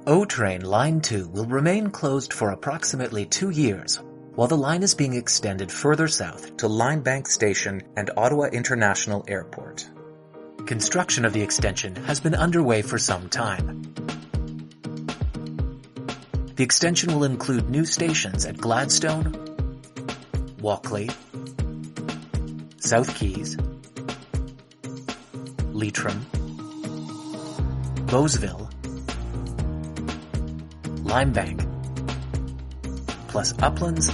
O Train Line 2 will remain closed for approximately 2 years, while the line is being extended further south to Limebank Station and Ottawa International Airport. Construction of the extension has been underway for some time. The extension will include new stations at Gladstone, Walkley, South Keys, Leitrim, Bowesville, Limebank, plus Uplands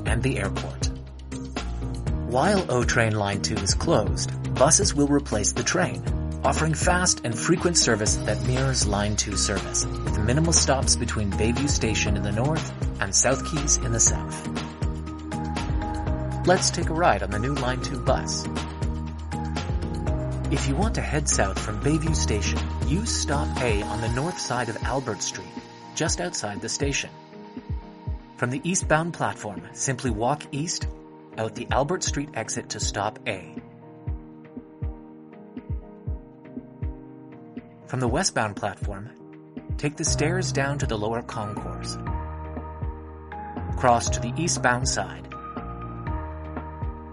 and the airport. While O Train Line 2 is closed, buses will replace the train, offering fast and frequent service that mirrors Line 2 service, with minimal stops between Bayview Station in the north and South Keys in the south. Let's take a ride on the new Line 2 bus. If you want to head south from Bayview Station, use Stop A on the north side of Albert Street, just outside the station. From the eastbound platform, simply walk east out the Albert Street exit to Stop A. From the westbound platform, take the stairs down to the lower concourse. Cross to the eastbound side.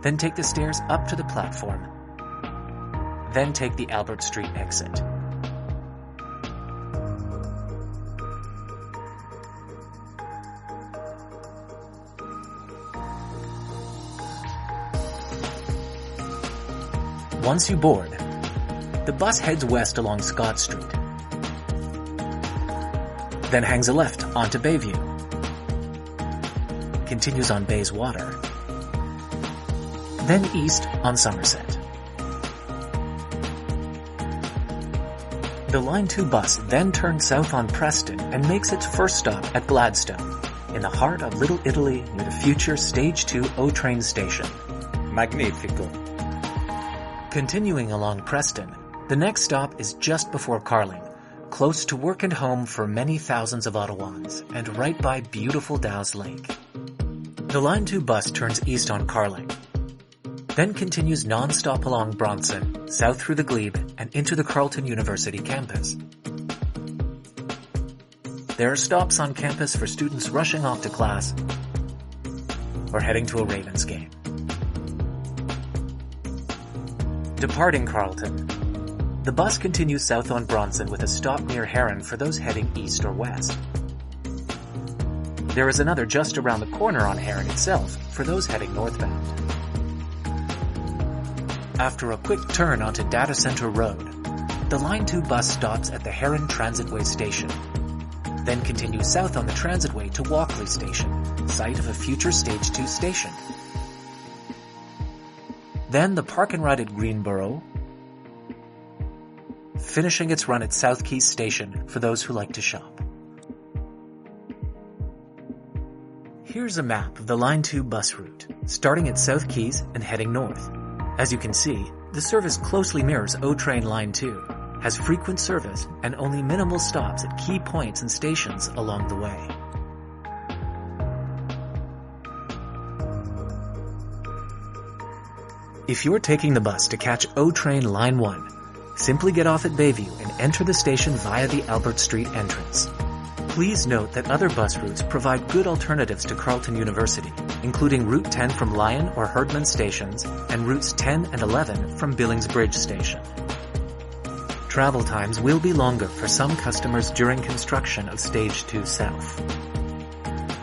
Then take the stairs up to the platform. Then take the Albert Street exit. Once you board, the bus heads west along Scott Street, then hangs a left onto Bayview, continues on Bayswater, then east on Somerset. The Line 2 bus then turns south on Preston and makes its first stop at Gladstone, in the heart of Little Italy near the future Stage 2 O-Train station. Magnifico. Continuing along Preston, the next stop is just before Carling, close to work and home for many thousands of Ottawans, and right by beautiful Dow's Lake. The Line 2 bus turns east on Carling, then continues non-stop along Bronson, south through the Glebe, and into the Carleton University campus. There are stops on campus for students rushing off to class or heading to a Ravens game. Departing Carleton, the bus continues south on Bronson with a stop near Heron for those heading east or west. There is another just around the corner on Heron itself for those heading northbound. After a quick turn onto Data Center Road, the Line 2 bus stops at the Heron Transitway Station, then continues south on the Transitway to Walkley Station, site of a future Stage 2 station. Then the park and ride at Greenboro, finishing its run at South Keys Station for those who like to shop. Here's a map of the Line 2 bus route, starting at South Keys and heading north. As you can see, the service closely mirrors O Train Line 2, has frequent service and only minimal stops at key points and stations along the way. If you're taking the bus to catch O Train Line 1, simply get off at Bayview and enter the station via the Albert Street entrance. Please note that other bus routes provide good alternatives to Carleton University, including Route 10 from Lyon or Herdman stations and Routes 10 and 11 from Billings Bridge Station. Travel times will be longer for some customers during construction of Stage 2 South.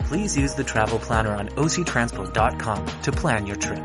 Please use the travel planner on octranspo.com to plan your trip.